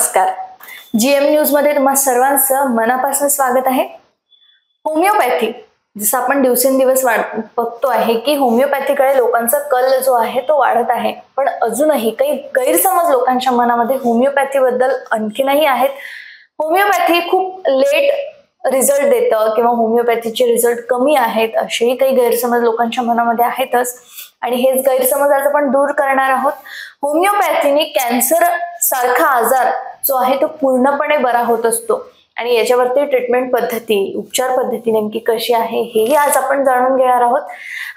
नमस्कार. GM news मध्ये तुम्हा सर्वांचं मनापासून स्वागत आहे. होमिओपॅथी जसं आपण दिवसेंदिवस बघतो आहे की होमिओपॅथीकडे लोकांचा कल जो आहे तो वाढत आहे, पण अजूनही काही गैरसमज लोकांच्या मनामध्ये होमिओपॅथी बद्दल आणखीनही आहेत. होमिओपॅथी खूप लेट रिझल्ट देतं किंवा होमिओपॅथीचे रिझल्ट कमी आहेत असेही काही गैरसमज लोकांच्या मनामध्ये आहेतच, आणि हेच गैरसमज आज आपण दूर करणार आहोत. होमिओपॅथीने कॅन्सर सारखा आजार जो आहे तो पूर्णपणे बरा होत असतो, आणि याच्यावरती ट्रीटमेंट पद्धती, उपचार पद्धती नेमकी कशी आहे हेही आज आपण जाणून घेणार आहोत.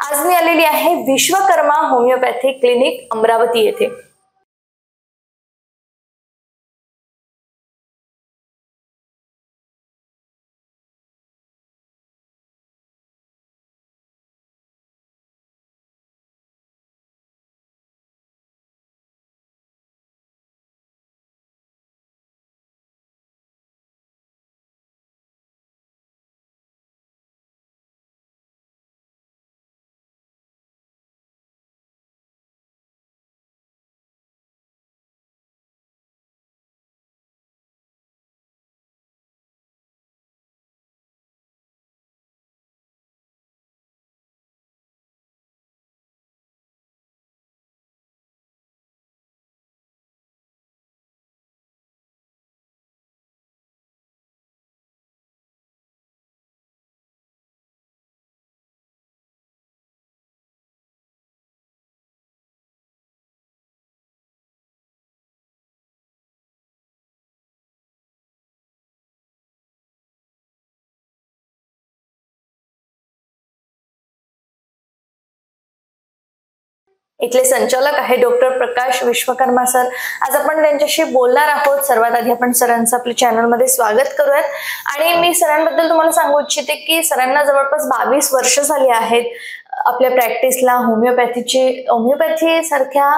आज मी आलेली आहे विश्वकर्मा होमिओपॅथी क्लिनिक अमरावती येथे. इथले संचालक आहे डॉक्टर प्रकाश विश्वकर्मा सर. आज आपण त्यांच्याशी बोलणार आहोत. सर्वात आधी आपण सरांचं आपल्या चॅनलमध्ये स्वागत करूयात. आणि मी सरांबद्दल तुम्हाला सांगू इच्छिते की सरांना जवळपास 22 वर्ष झाली आहेत आपल्या प्रॅक्टिसला. होमिओपॅथी सारख्या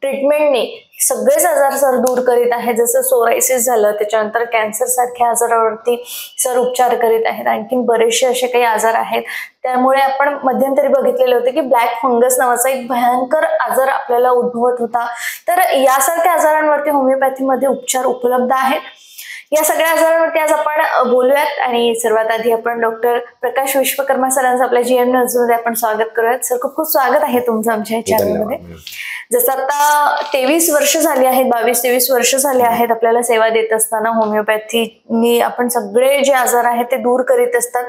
ट्रीटमेंटने सगळेच आजार सर दूर करीत आहेत. जसं सोरायसिस झालं, त्याच्यानंतर कॅन्सर सारख्या आजारावरती सर उपचार करीत आहेत. आणखीन बरेचसे असे काही आजार आहेत. त्यामुळे आपण मध्यंतरी बघितलेले होते की ब्लॅक फंगस नावाचा एक भयंकर आजार आपल्याला उद्भवत होता. तर यासारख्या आजारांवरती होमिओपॅथीमध्ये उपचार उपलब्ध आहेत. या सगळ्या आजारांवरती आज आपण बोलूयात. आणि सर्वात आधी आपण डॉक्टर प्रकाश विश्वकर्मा सरांचं आपल्या जीएम न्यूज मध्ये आपण स्वागत करूयात. सर, खूप खूप स्वागत आहे तुमचं आमच्या चॅनलमध्ये. जसं आता 23 वर्ष झाली आहेत, 22-23 वर्ष झाले आहेत आपल्याला सेवा देत असताना. होमिओपॅथीनी आपण सगळे जे आजार आहेत ते दूर करीत असतात.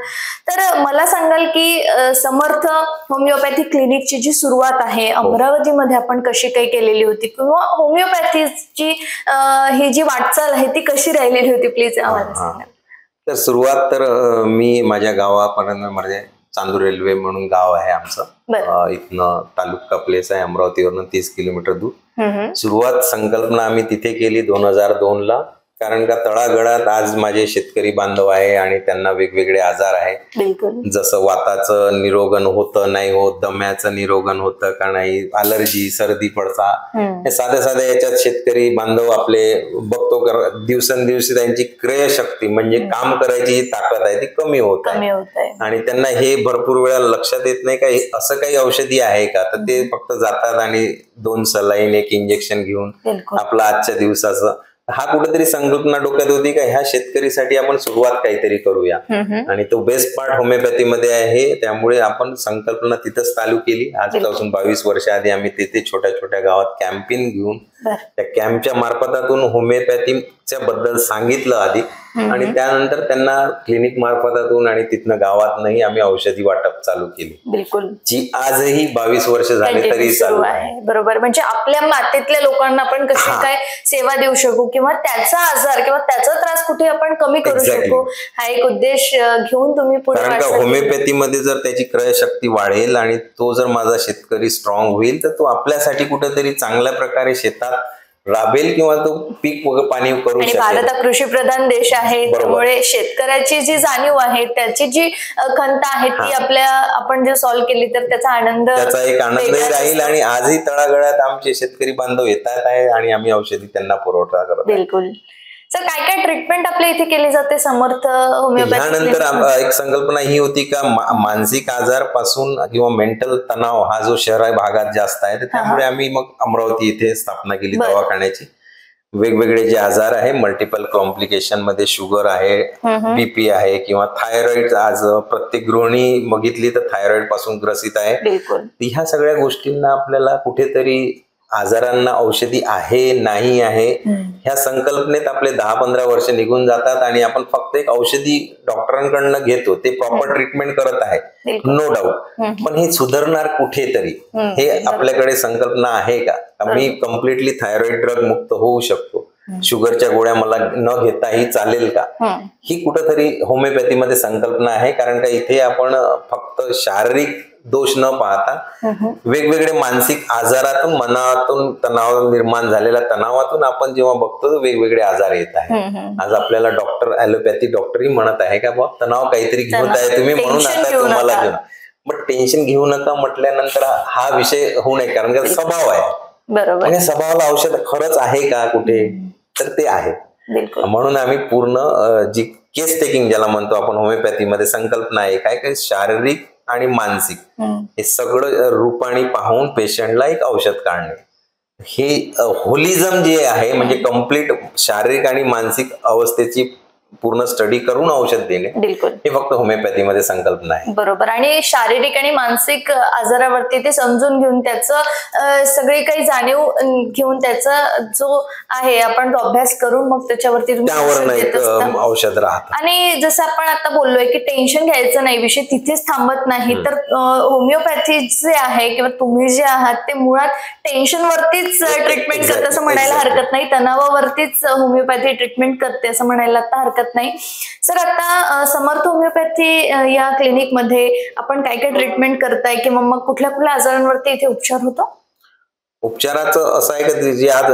तर मला सांगाल की समर्थ होमिओपॅथी क्लिनिकची जी सुरुवात आहे अमरावतीमध्ये आपण कशी काही केलेली होती, किंवा होमिओपॅथीची ही जी वाटचाल आहे ती कशी राहिलेली होती, प्लीज आम्हाला सांगा. तर सुरुवात तर मी माझ्या गावापर्यंत, म्हणजे चांदूर रेल्वे म्हणून गाव आहे आमचं. इथनं तालुका प्लेस आहे, अमरावतीवरनं 30 किलोमीटर दूर. सुरुवात संकल्पना आम्ही तिथे केली 2002 ला. कारण का तळागळात आज माझे शेतकरी बांधव आहे आणि त्यांना वेगवेगळे आजार आहे. जसं वाताचं निरोगन होतं नाही होत, दम्याचं निरोगन होतं का नाही, अलर्जी, सर्दी पडसा, हे साध्या साध्या याच्यात शेतकरी बांधव आपले बघतो दिवसेंदिवस त्यांची क्रयशक्ती म्हणजे काम करायची जी ताकद आहे ती कमी होत आहे. आणि त्यांना हे भरपूर वेळा लक्षात येत नाही का असं काही औषधी आहे का. तर ते फक्त जातात आणि 2 सलाईन 1 इंजेक्शन घेऊन आपलं आजच्या दिवसाचं. हा कुठेतरी संकल्पना डोक्यात होती का ह्या शेतकरीसाठी आपण सुरुवात काहीतरी करूया. आणि तो बेस्ट पार्ट होमिओपॅथी मध्ये आहे, त्यामुळे आपण संकल्पना तिथंच चालू केली. आजपासून 22 वर्ष आधी आम्ही तिथे छोट्या छोट्या गावात कॅम्पेन घेऊन त्या कॅम्पच्या मार्फतातून होमिओपॅथीच्या बद्दल सांगितलं आधी, आणि त्यानंतर त्यांना क्लिनिक मार्फतातून आणि तिथनं गावातनंही आम्ही औषधी वाटप चालू केली. बिलकुल, जी आजही 22 वर्ष झाले तरी चालू आहे. बरोबर. म्हणजे आपल्या मातेतल्या लोकांना आपण कशी काय सेवा देऊ शकू, किंवा त्याचा आजार किंवा त्याचा त्रास कुठे आपण कमी करू शकू, हा एक उद्देश घेऊन तुम्ही पुढे. कारण का होमिओपॅथीमध्ये जर त्याची क्रयशक्ती वाढेल आणि तो जर माझा शेतकरी स्ट्रॉंग होईल तर तो आपल्यासाठी कुठेतरी चांगल्या प्रकारे शेतात राबेल किंवा तो पीक वगैरे पाणी करू शकेल. भारत हा कृषी प्रधान देश आहे, त्यामुळे शेतकऱ्याची जी जाणीव आहे, त्याची जी खंत आहे ती आपण जर सॉल्व्ह केली तर त्याचा एक आनंदही राहील. आणि आजही तळागळात आमचे शेतकरी बांधव येतात आहे आणि आम्ही औषधी त्यांना पुरवठा करतो. बिलकुल. सर, काय काय ट्रीटमेंट आपल्या इथे केली जाते समर्थ होमिओपॅथी? त्यानंतर एक संकल्पना ही होती का मानसिक आजार पासून किंवा मेंटल तणाव हा जो शहर भागात जास्त आहे, त्यामुळे आम्ही मग अमरावती इथे स्थापना केली दवाखान्याची. वेगवेगळे जे आजार आहे, मल्टिपल कॉम्प्लिकेशन मध्ये शुगर आहे, बीपी आहे किंवा थायरॉइड, आज प्रत्येक गृहिणी बघितली तर थायरॉइड पासून ग्रसित आहे. ह्या सगळ्या गोष्टींना आपल्याला कुठेतरी आजारांना औषधी आहे नाही आहे ह्या संकल्पनेत आपले 10-15 वर्ष निघून जातात आणि आपण फक्त एक औषधी डॉक्टरांकडनं घेतो, ते प्रॉपर ट्रीटमेंट करत आहे, नो डाऊट. पण हे सुधारणार कुठेतरी, हे आपल्याकडे संकल्पना आहे का? मी कम्प्लिटली थायरॉइड ड्रग मुक्त होऊ शकतो, शुगरच्या गोळ्या मला न घेताही चालेल का? ही कुठेतरी होमिओपॅथीमध्ये संकल्पना आहे. कारण का इथे आपण फक्त शारीरिक दोष न पाहता वेगवेगळे मानसिक आजारातून, मनातून तणाव निर्माण झालेल्या तणावातून आपण जेव्हा बघतो तर वेगवेगळे आजार येत आहेत. आज आपल्याला डॉक्टर, ॲलोपॅथी डॉक्टरही म्हणत आहे का बाबा तणाव काहीतरी घेत आहे तुम्ही, म्हणून आता तुम्हाला घेऊन, मग टेन्शन घेऊ नका म्हटल्यानंतर हा विषय होऊ नये. कारण का स्वभाव आहे, आणि स्वभावाला औषध खरंच आहे का कुठे, तर ते आहे. म्हणून आम्ही पूर्ण जी केस टेकिंग ज्याला म्हणतो आपण होमिओपॅथीमध्ये संकल्पना आहे काय काय, शारीरिक आणि मानसिक हे सगळं रूपाने पाहून पेशंटला एक औषध काढणे, हे होलिझम जे आहे म्हणजे कम्प्लीट शारीरिक आणि मानसिक अवस्थेची पूर्ण स्टडी करून औषध देणे, हे फक्त होमिओपॅथीमध्ये संकल्पना आहे. बरोबर. आणि शारीरिक आणि मानसिक आजारावरती ते समजून घेऊन त्याचं सगळी काही जाणीव घेऊन त्याचा जो आहे आपण तो अभ्यास करून मग त्याच्यावरती औषध राहतं. आणि जसं आपण आता बोललोय की टेन्शन घ्यायचं नाही, विषय तिथेच थांबत नाही, तर होमिओपॅथी जे आहे किंवा तुम्ही जे आहात ते मुळात टेन्शन वरतीच ट्रीटमेंट करते असं म्हणायला हरकत नाही, तणावावरतीच होमिओपॅथी ट्रीटमेंट करते असं म्हणायला आता हरकत नाही. सर, आता समर्थ होमिओपॅथी या क्लिनिक मध्ये आपण काय काय ट्रीटमेंट करताय किंवा मग कुठल्या कुठल्या आजारांवरती इथे उपचार होतो? उपचाराचं असं आहे की जे आज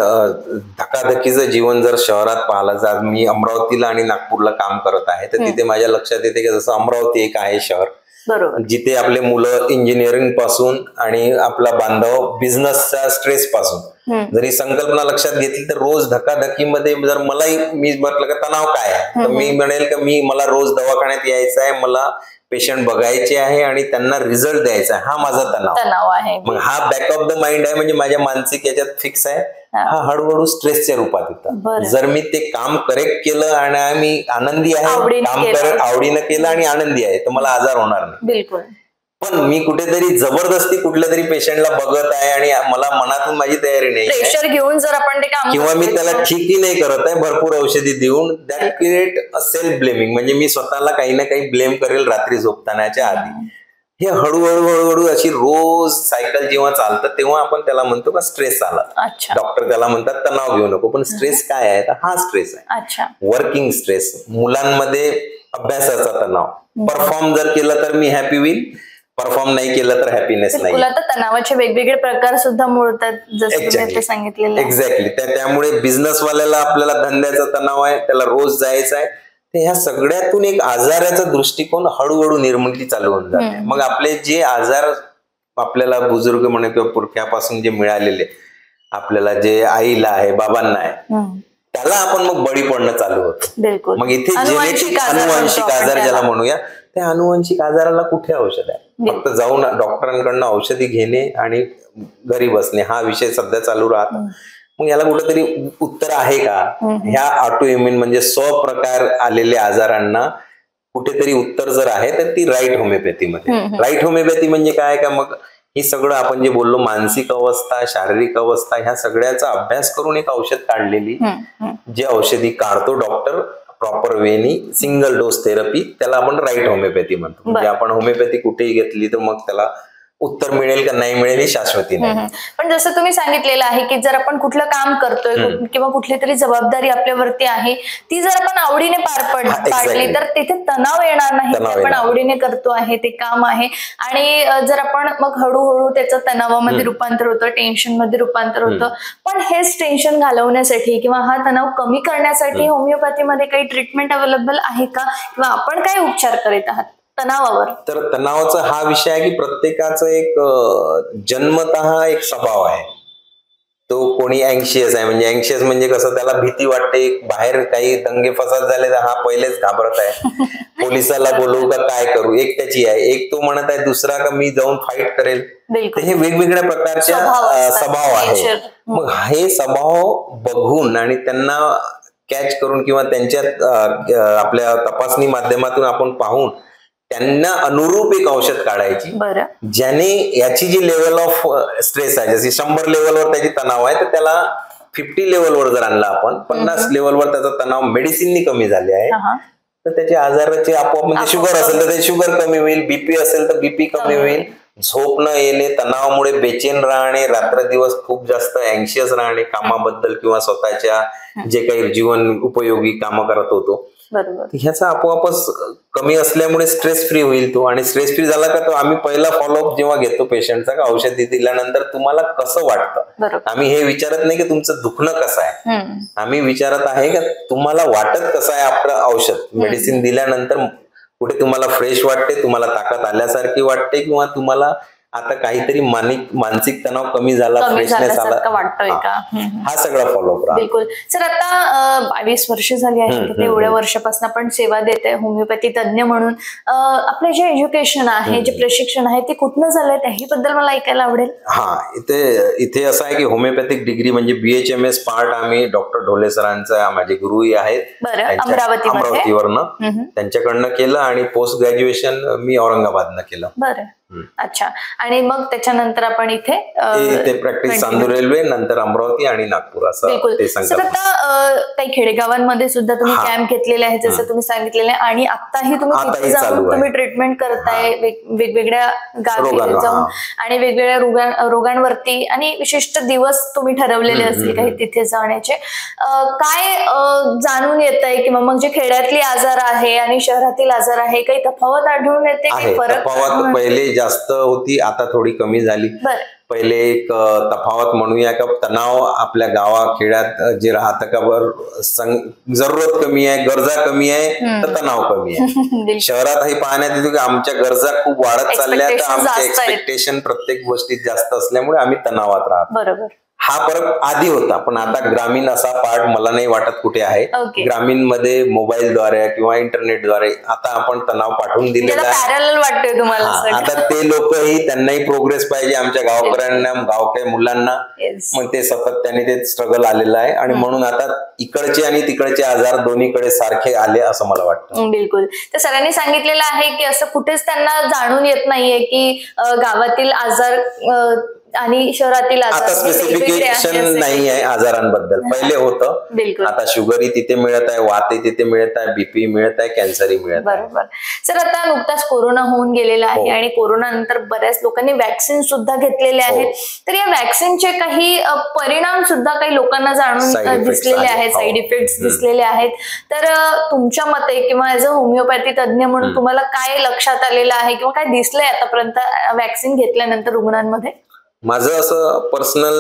धकाधकीचं जीवन जर शहरात पाहिलं, जर मी अमरावतीला आणि नागपूरला काम करत आहे तर तिथे माझ्या लक्षात येते की जसं अमरावती एक आहे शहर, जिथे आपले मुलं इंजिनिअरिंग पासून आणि आपला बांधव बिझनेसच्या स्ट्रेस पासून जरी संकल्पना लक्षात घेतली तर रोज धकाधकीमध्ये जर मलाही, मी म्हटलं का तणाव काय आहे, तर मी म्हणेल की मला रोज दवाखान्यात यायचं आहे, मला पेशंट बघायचे आहे आणि त्यांना रिझल्ट द्यायचा आहे, हा माझा तणाव आहे. मग हा बॅक ऑफ द माइंड आहे, म्हणजे माझ्या मानसिक याच्यात फिक्स आहे, हा हळूहळू स्ट्रेसच्या रूपात येतात. जर मी ते काम करेक्ट केलं आणि मी आनंदी आहे, काम आवडीनं केलं आणि आनंदी आहे, तर मला आजार होणार नाही. बिलकुल. पण मी कुठेतरी जबरदस्ती कुठल्या तरी पेशंटला बघत आहे आणि मला मनातून माझी तयारी नाही, प्रेशर घेऊन जर आपण ते काम, किंवा मी त्याला ठीकही नाही करत आहे भरपूर औषधी देऊन, that create a self blaming, म्हणजे मी स्वतःला काही ना काही ब्लेम करेल रात्री झोपतानाच्या आधी. हे हळूहळू हळूहळू अशी रोज सायकल जेव्हा चालतं तेव्हा आपण त्याला म्हणतो का स्ट्रेस आला. डॉक्टर त्याला म्हणतात तणाव घेऊ नको, पण स्ट्रेस काय आहे, तर हा स्ट्रेस आहे वर्किंग स्ट्रेस. मुलांमध्ये अभ्यासाचा तणाव, परफॉर्म जर केलं तर मी हॅपी होईल, परफॉर्म नाही केलं तर हॅपीनेस नाही. तणावाचे वेगवेगळे प्रकार सुद्धा मिळतात जसं सांगितलेलं. एक्झॅक्टली. त्यामुळे बिझनेसवाल्याला आपल्याला धंद्याचा तणाव आहे, त्याला रोज जायचं आहे, तर ह्या सगळ्यातून एक आजाराचा दृष्टिकोन हळूहळू निर्मिती चालू होऊन जाते. मग आपले जे आजार आपल्याला बुजुर्ग म्हणे किंवा पुरख्यापासून जे मिळालेले आपल्याला, जे आईला आहे, बाबांना आहे, त्याला आपण मग बळी पडणं चालू होतं. मग इथे जेनेटिक अनुवांशिक आजार ज्याला म्हणूया, त्या अनुवांशिक आजाराला कुठे औषध आहे? फक्त जाऊन डॉक्टरांकडनं औषधी घेणे आणि घरी बसणे, हा विषय सध्या चालू राहतो. मग याला कुठेतरी उत्तर आहे का? ह्या ऑटो इम्युन म्हणजे स्वप्रकार आलेल्या आजारांना कुठेतरी उत्तर जर आहे तर ती राईट होमिओपॅथीमध्ये. राईट होमिओपॅथी म्हणजे काय का, मग ही सगळं आपण जे बोललो मानसिक अवस्था, शारीरिक अवस्था, ह्या सगळ्याचा अभ्यास करून एक औषध काढलेली, जे औषधी काढतो डॉक्टर प्रॉपर वेनी, सिंगल डोस थेरपी, त्याला आपण राईट होमिओपॅथी म्हणतो. म्हणजे आपण होमिओपॅथी कुठेही घेतली तर मग त्याला उत्तर मिळेल का नाही मिळेल ही शाश्वती नाही. पण जसं तुम्ही सांगितलेलं आहे की जर आपण कुठलं काम करतोय किंवा कुठली तरी जबाबदारी आपल्यावरती आहे, ती जर आपण आवडीने पाडली तर तिथे तणाव येणार नाही. आपण आवडीने करतो आहे ते काम आहे, आणि जर आपण मग हळूहळू त्याचं तणावामध्ये रूपांतर होतं, टेन्शन मध्ये रूपांतर होतं. पण हेच टेन्शन घालवण्यासाठी किंवा हा तणाव कमी करण्यासाठी होमिओपॅथीमध्ये काही ट्रीटमेंट अवेलेबल आहे का, किंवा आपण काय उपचार करीत आहात तणावावर? तर तणावाचा हा विषय आहे की प्रत्येकाचा एक जन्मतः एक स्वभाव आहे. तो कोणी अँक्शियस आहे, म्हणजे अँक्शियस म्हणजे कसं, त्याला भीती वाटते, बाहेर काही दंगे फसाद झाले तर हा पहिलेच घाबरत आहे. पोलिसाला बोलवू का काय करू, एक त्याची आहे, एक तो म्हणत आहे दुसरा का मी जाऊन फाईट करेल. हे वेगवेगळ्या प्रकारच्या स्वभाव आहे. मग हे स्वभाव बघून आणि त्यांना कॅच करून किंवा त्यांच्यात आपल्या तपासणी माध्यमातून आपण पाहून त्यांना अनुरूप एक औषध काढायची, ज्याने याची जी लेवल ऑफ स्ट्रेस आहे, जशी 100 लेवलवर त्याची तणाव आहे, तर त्याला 50 लेवलवर जर आणला आपण, 50 लेवलवर त्याचा तणाव मेडिसिननी कमी झाले आहे, तर त्याचे आजाराचे आपोआप, म्हणजे शुगर असेल तर ते शुगर कमी होईल, बीपी असेल तर बीपी कमी होईल, झोप न येणे, तणावामुळे बेचैन राहणे, रात्र दिवस खूप जास्त अँक्शियस राहणे कामाबद्दल किंवा स्वतःच्या जे काही जीवन उपयोगी कामं करत होतो, ह्याचा आपोआपच कमी असल्यामुळे स्ट्रेस फ्री होईल तो. आणि स्ट्रेस फ्री झाला का तो आम्ही पहिला फॉलोअप जेव्हा घेतो पेशंटचा, का औषधी दिल्यानंतर तुम्हाला कसं वाटतं, आम्ही हे विचारत नाही की तुमचं दुखणं कसं आहे, आम्ही विचारत आहे का तुम्हाला वाटत कसं आहे आपलं औषध. मेडिसिन दिल्यानंतर कुठे तुम्हाला फ्रेश वाटते, तुम्हाला ताकद आल्यासारखी वाटते, किंवा तुम्हाला आता काहीतरी मानसिक तणाव कमी झाला, फ्रेशनेस आला वाटतोय का, हा सगळा फॉलोअप राहतो. बिलकुल सर. आता 22 वर्ष झाली आहेत, एवढ्या वर्षापासून आपण सेवा देत आहे होमिओपॅथी तज्ञ म्हणून. आपले जे एज्युकेशन आहे, जे प्रशिक्षण आहे, ते कुठनं झालंय त्याहीबद्दल मला ऐकायला आवडेल. इथे असं आहे की होमिओपॅथिक डिग्री म्हणजे BHMS पार्ट आम्ही डॉक्टर ढोले सरांचा माझे गुरुही आहेत अमरावतीवरनं, त्यांच्याकडनं केलं, आणि पोस्ट ग्रॅज्युएशन मी औरंगाबादनं केलं. बरं, अच्छा. आणि मग त्याच्यानंतर आपण इथे प्रॅक्टिस चांदूर रेल्वे, नंतर अमरावती आणि नागपूर असं. सर, आता काही खेडेगावांमध्ये सुद्धा तुम्ही कॅम्प घेतलेले आहेत जसं तुम्ही सांगितलेलं आहे, आणि आताही तुम्ही जाऊन तुम्ही ट्रीटमेंट करताय वेगवेगळ्या गावी जाऊन, आणि वेगवेगळ्या रोगांवरती, आणि विशिष्ट दिवस तुम्ही ठरवलेले असतील काही तिथे जाण्याचे. काय जाणून येत आहे किंवा मग जे खेड्यातली आजार आहे आणि शहरातील आजार आहे, काही तफावत आढळून येते, काही फरक? पहिले जास्त होती, आता थोडी कमी झाली. पहिले एक तफावत म्हणूया का, तणाव आपल्या गावाखेड्यात जे राहतं का जरूरत कमी आहे, गरजा कमी आहे, तर तणाव कमी आहे. शहरात हे पाहण्यात येतो की आमच्या गरजा खूप वाढत चालल्या, तर आमचे एक्सपेक्टेशन प्रत्येक गोष्टीत जास्त असल्यामुळे आम्ही तणावात राहतो. बरोबर. हा फरक आधी होता, पण आता ग्रामीण असा पार्ट मला नाही वाटत कुठे आहे. ग्रामीण मध्ये मोबाईलद्वारे किंवा इंटरनेटद्वारे आता आपण तणाव पाठवून दिलेला आहे. आता ते लोकही, त्यांनाही प्रोग्रेस पाहिजे आमच्या गावकऱ्यांना, गावकऱ्या मुलांना, मग ते सातत्याने ते स्ट्रगल आलेलं आहे, आणि म्हणून आता इकडचे आणि तिकडचे आजार दोन्हीकडे सारखे आले असं मला वाटतं. बिलकुल. तर सरांनी सांगितलेलं आहे की असं कुठेच त्यांना जाणून येत नाहीये की गावातील आजार आणि शहरातील आता स्पेसिफिकेशन नाही आहे आजारांबद्दल. पहिले होतं, आता शुगरही तिथे मिळत आहे, वातही तिथे मिळत आहे, बीपी मिळत आहे, कॅन्सरही मिळत आहे. बरोबर. सर, आता नुकताच कोरोना होऊन गेलेला आहे, आणि कोरोना नंतर बऱ्याच लोकांनी वॅक्सिन सुद्धा घेतलेले आहेत, तर या वॅक्सिनचे काही परिणाम सुद्धा काही लोकांना जाणून दिसलेले आहेत, साईड इफेक्ट्स दिसलेले आहेत. तर तुमच्या मते किंवा ऍज अ होमिओपॅथी तज्ञ म्हणून तुम्हाला काय लक्षात आलेलं आहे किंवा काय दिसलंय आतापर्यंत वॅक्सिन घेतल्यानंतर रुग्णांमध्ये? माझं असं पर्सनल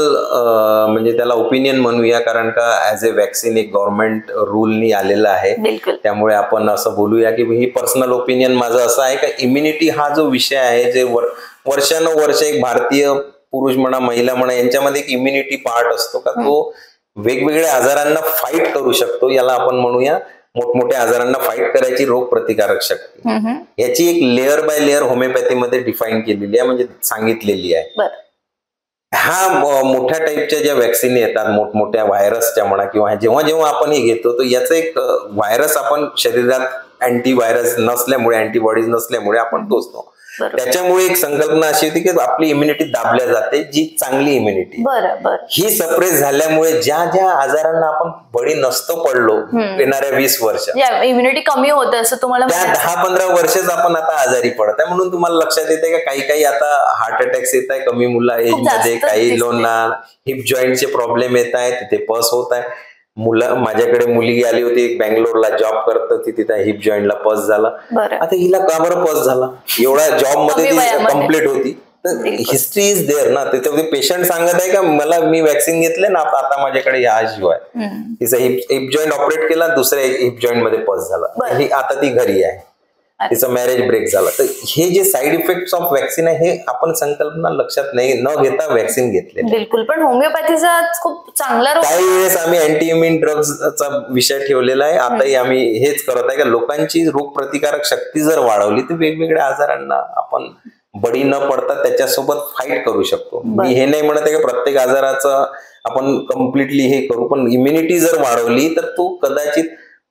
म्हणजे त्याला ओपिनियन म्हणूया, कारण का ऍज अ वॅक्सिन एक गव्हर्नमेंट रूलनी आलेलं आहे, त्यामुळे आपण असं बोलूया की ही पर्सनल ओपिनियन माझं असं आहे का इम्युनिटी हा जो विषय आहे, जे वर्षानुवर्ष एक भारतीय पुरुष म्हणा महिला म्हणा यांच्यामध्ये एक इम्युनिटी पार्ट असतो का, तो वेगवेगळ्या आजारांना फाईट करू शकतो. याला आपण म्हणूया मोठमोठ्या आजारांना फाईट करायची रोग प्रतिकारक शक्ती. याची एक लेअर बाय लेअर होमिओपॅथीमध्ये डिफाईन केलेली आहे, म्हणजे सांगितलेली आहे. हा मोठ्या टाईपच्या ज्या वॅक्सिन येतात, मोठमोठ्या व्हायरसच्या म्हणा, किंवा जेव्हा जेव्हा आपण हे घेतो तर याचं एक व्हायरस आपण शरीरात अँटीव्हायरस नसल्यामुळे, अँटीबॉडीज नसल्यामुळे आपण टोचतो. त्याच्यामुळे एक संकल्पना अशी होती की आपली इम्युनिटी दाबल्या जाते, जी चांगली इम्युनिटी. ही सप्रेस झाल्यामुळे ज्या ज्या आजारांना आपण बळी नसतो पडलो येणाऱ्या 20 वर्ष, इम्युनिटी कमी होते असं तुम्हाला, त्या 10-15 वर्षच आपण आता आजारी पडत आहे. म्हणून तुम्हाला लक्षात येते का काही आता हार्ट अटॅक्स येत आहे कमी मुला एज मध्ये, काही लोकांना हिप जॉईंटचे प्रॉब्लेम येत आहेत, तिथे पस होत आहे. माझ्याकडे मुलगी आली होती, बँगलोरला जॉब करत होती, तिथे हिप जॉईंटला पस झाला. आता हिला का बरं पस झाला, एवढा जॉब मध्ये ती कम्प्लीट होती. हिस्ट्री इज देअर ना, तिथे पेशंट सांगत आहे का मी वॅक्सिन घेतले ना, आता माझ्याकडे ह्या शिवाय तिचा हिप जॉईंट ऑपरेट केला, दुसऱ्या हिप जॉईंट मध्ये पस झाला, आता ती घरी आहे. तिचा मॅरेज ब्रेक झाला. तर हे जे साईड इफेक्ट ऑफ वॅक्सिन आहे हे आपण संकल्पना लक्षात न घेता वॅक्सिन घेतले. बिलकुल. पण होमिओपॅथीचा खूप चांगला रोल. काही वेळेस आम्ही अँटी-इम्युन ड्रग्सचा विषय ठेवलेला आहे. आताही आम्ही हेच करत आहे की लोकांची रोगप्रतिकारक शक्ती जर वाढवली तर वेगवेगळ्या आजारांना आपण बळी न पडता त्याच्यासोबत फाईट करू शकतो. मी हे नाही म्हणत आहे की प्रत्येक आजाराचं आपण कम्प्लिटली हे करू, पण इम्युनिटी जर वाढवली तर तो कदाचित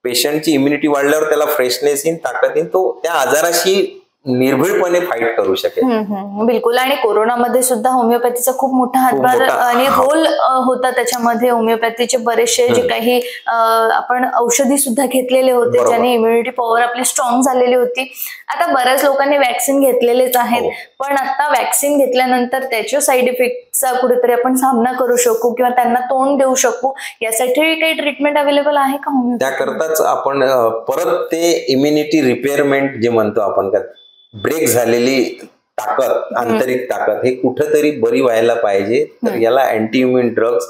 पेशंटची इम्युनिटी वाढल्यावर त्याला फ्रेशनेस येईल, ताकद येईल, तो त्या आजाराशी निर्भीडपणे फाईट करू शकेल. बिलकुल. आणि कोरोनामध्ये सुद्धा होमिओपॅथीचा खूप मोठा हातभार आणि रोल होता त्याच्यामध्ये. होमिओपॅथीचे बरेचसे जे काही आपण औषधी सुद्धा घेतलेले होते ज्याने इम्युनिटी पॉवर आपली स्ट्रॉंग झालेली होती. आता बऱ्याच लोकांनी वॅक्सिन घेतलेलेच आहेत, पण आता वॅक्सिन घेतल्यानंतर त्याच्या साईड इफेक्टचा कुठेतरी आपण सामना करू शकू किंवा त्यांना तोंड देऊ शकू, यासाठी काही ट्रीटमेंट अवेलेबल आहे का? त्याकरताच आपण परत ते इम्युनिटी रिपेअरमेंट जे म्हणतो आपण, ब्रेक झालेली ताकद, आंतरिक ताकद हे कुठेतरी बरी व्हायला पाहिजे. तर याला anti immune drugs,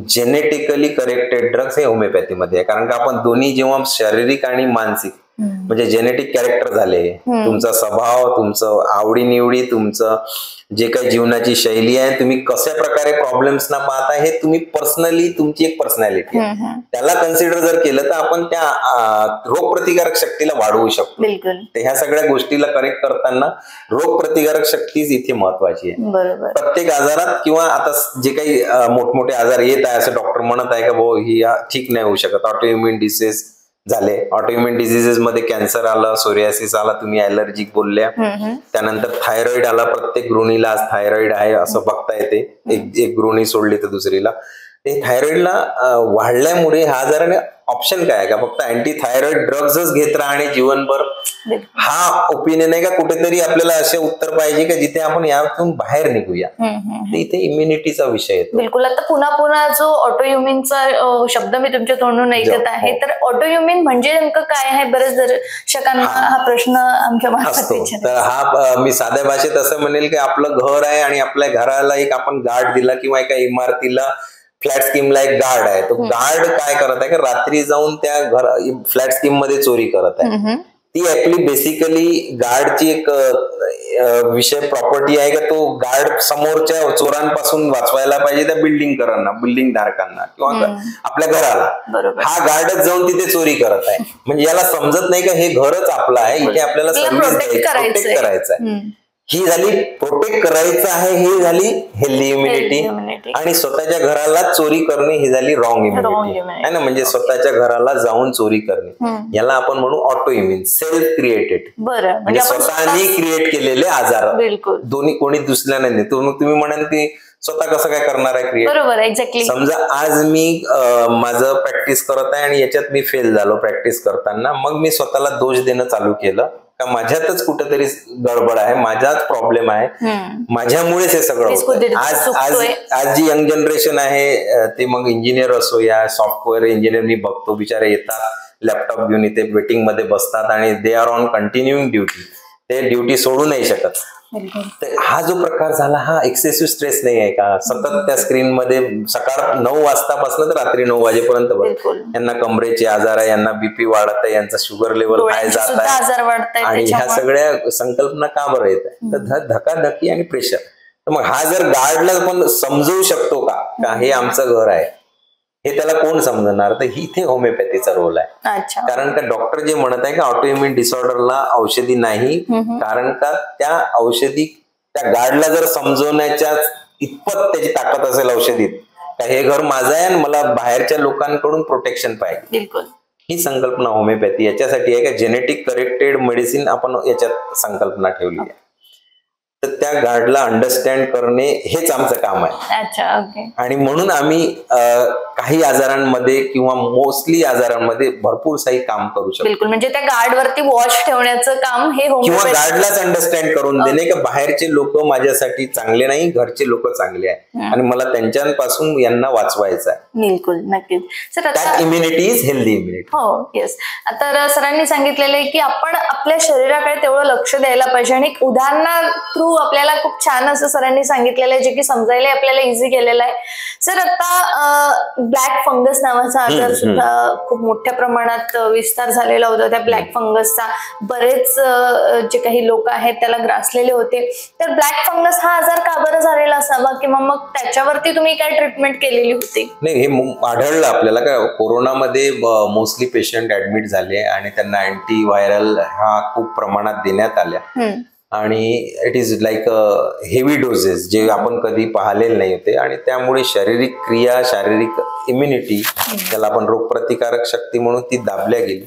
genetically corrected drugs हे होमिओपॅथीमध्ये आहे. कारण का आपण दोन्ही जेव्हा शारीरिक आणि मानसिक म्हणजे जेनेटिक कॅरेक्टर झाले, तुमचा स्वभाव, तुमचं आवडीनिवडी, तुमचं जे काही जीवनाची शैली आहे, तुम्ही कशा प्रकारे प्रॉब्लेम्स ना पाहता, हे तुम्ही पर्सनली तुमची एक पर्सनॅलिटी आहे, त्याला कन्सिडर जर केलं तर आपण त्या रोगप्रतिकारक शक्तीला वाढवू शकतो. तर ह्या सगळ्या गोष्टीला करेक्ट करताना रोगप्रतिकारक शक्तीच इथे महत्वाची आहे. प्रत्येक आजारात किंवा आता जे काही मोठमोठे आजार येत आहे असं डॉक्टर म्हणत आहे का भाऊ ही ठीक नाही होऊ शकत. ऑटोइम्युन डिसीज झाले, ऑटोइम्युन डिझिजेस मध्ये कॅन्सर आलं, सोरियासिस आला, तुम्ही ॲलर्जिक बोलल्या, त्यानंतर थायरॉइड आला. प्रत्येक गृहिणीला आज थायरॉइड आहे असं बघता येते, एक गृहिणी सोडली तर दुसरीला. ते थायरॉइडला वाढल्यामुळे हा आजाराने ऑप्शन काय आहे का? फक्त अँटी थायरॉइड ड्रग्सच घेत राहा आणि जीवनभर, हा ओपिनियन आहे का? कुठेतरी आपल्याला असे उत्तर पाहिजे का जिथे आपण यातून बाहेर निघूया. इथे इम्युनिटीचा विषय येतो. बिलकुल. आता पुन्हा जो ऑटोइम्युनचा शब्द मी तुमच्या तोंडून ऐकत आहे, तर ऑटोइम्युन म्हणजे नेमकं काय आहे? बरेच दर्शकांना हा प्रश्न आमच्या मार्फत विचारला. तर हा मी साध्या भाषेत असं म्हणेल की आपलं घर आहे आणि आपल्या घराला एक आपण गार्ड दिला किंवा एका इमारतीला फ्लॅट स्कीमला एक गार्ड आहे. तो गार्ड काय करत आहे की रात्री जाऊन त्या फ्लॅट स्कीम मध्ये चोरी करत आहे. ती ऍक्च्युली बेसिकली गार्डची एक विषय प्रॉपर्टी आहे का तो गार्ड समोरच्या चोरांपासून वाचवायला पाहिजे त्या बिल्डिंग धारकांना किंवा आपल्या घराला. हा गार्डच जाऊन तिथे चोरी करत आहे. म्हणजे याला समजत नाही का हे घरच आपलं आहे, इथे आपल्याला सर्व्हिस प्रोटेक्ट करायचं आहे. ही झाली प्रोटेक्ट करायचं आहे, ही झाली हेल्दी इम्युनिटी. आणि स्वतःच्या घराला चोरी करणे ही झाली रॉंग इम्युनिटी आहे ना. म्हणजे स्वतःच्या घराला जाऊन चोरी करणे, याला आपण म्हणू ऑटो इम्युन, सेल्फ क्रिएटेड, म्हणजे स्वतःने क्रिएट केलेले आजार. दोन्ही कोणी दुसऱ्याने नाही. तुम्ही म्हणाल की स्वतः कसं काय करणार आहे क्रिएट? बरोबर, एक्झॅक्टली. समजा आज मी माझं प्रॅक्टिस करत आहे आणि याच्यात मी फेल झालो प्रॅक्टिस करताना, मग मी स्वतःला दोष देणं चालू केलं का माझ्यातच कुठेतरी गडबड आहे, माझाच प्रॉब्लेम आहे, माझ्यामुळेच हे सगळं होतं. आज जी यंग जनरेशन आहे ते मग इंजिनियर असो या सॉफ्टवेअर इंजिनियर, मी बघतो बिचारे येतात लॅपटॉप घेऊन इथे वेटिंग मध्ये बसतात आणि दे आर ऑन कंटिन्युइंग ड्युटी, ते ड्युटी सोडू नाही शकत. हा जो प्रकार झाला हा एक्सेसिव्ह स्ट्रेस नाही आहे का? सतत त्या स्क्रीन मध्ये सकाळ 9 वाजतापासून तर रात्री 9 वाजेपर्यंत यांना कमरेचे आजार आहे, यांना बीपी वाढत आहे, यांचा शुगर लेवल हाय जात आहे. आणि ह्या सगळ्या संकल्पना का बरं येत आहे? तर धकाधकी आणि प्रेशर. तर मग हा जर गार्डला पण समजवू शकतो का हे आमचं घर आहे, हे त्याला कोण समजणार? तर इथे होमिओपॅथीचा रोल आहे. कारण का डॉक्टर जे म्हणत आहे की ऑटोइम्युन डिसऑर्डरला औषधी नाही, कारण का त्या औषधी त्या गार्डला जर समजवण्याच्या इतपत त्याची ताकद असेल औषधीत का हे घर माझं आहे आणि मला बाहेरच्या लोकांकडून प्रोटेक्शन पाहिजे. ही संकल्पना होमिओपॅथी याच्यासाठी आहे का जेनेटिक करेक्टेड मेडिसिन आपण याच्यात संकल्पना ठेवली आहे. तर त्या गार्डला अंडरस्टँड करणे हेच आमचं काम आहे. आणि म्हणून आम्ही काही आजारांमध्ये किंवा मोस्टली आजारांमध्ये भरपूर काही काम करू शकतो. बिलकुल. म्हणजे त्या गार्डवरती वॉच ठेवण्याचं काम हे किंवा गार्डलाच अंडरस्टँड करून देणे की बाहेरचे लोक माझ्यासाठी चांगले नाही, घरचे लोक चांगले आहे आणि मला त्यांच्यापासून यांना वाचवायचं आहे. बिलकुल, नक्कीच sir. That immunity is healthy immunity. हो, येस. आता सरांनी सांगितलेलं आहे की आपण आपल्या शरीराकडे तेवढं लक्ष द्यायला पाहिजे आणि उदाहरणा थ्रू आपल्याला खूप खूप छान असं सरांनी सांगितलेलं आहे, जे की समजायला आपल्याला इझी केलेलं आहे. सर आता ब्लॅक फंगस नावाचा आजार सुद्धा खूप मोठ्या प्रमाणात विस्तार झालेला होता. त्या ब्लॅक फंगसचा बरेच जे काही लोक आहेत त्याला ग्रासलेले होते. तर ब्लॅक फंगस हा आजार का बरं झालेला असावा किंवा मग त्याच्यावरती तुम्ही काय ट्रीटमेंट केलेली होती? नाही, हे आढळलं आपल्याला का कोरोनामध्ये मोस्टली पेशंट ऍडमिट झाले आणि त्यांना अँटी व्हायरल हा खूप प्रमाणात देण्यात आल्या आणि it is like heavy doses जे आपण कधी पाहिलेले नाही होते आणि त्यामुळे शारीरिक क्रिया, शारीरिक इम्युनिटी, त्याला आपण रोगप्रतिकारक शक्ती म्हणून ती दाबल्या गेली.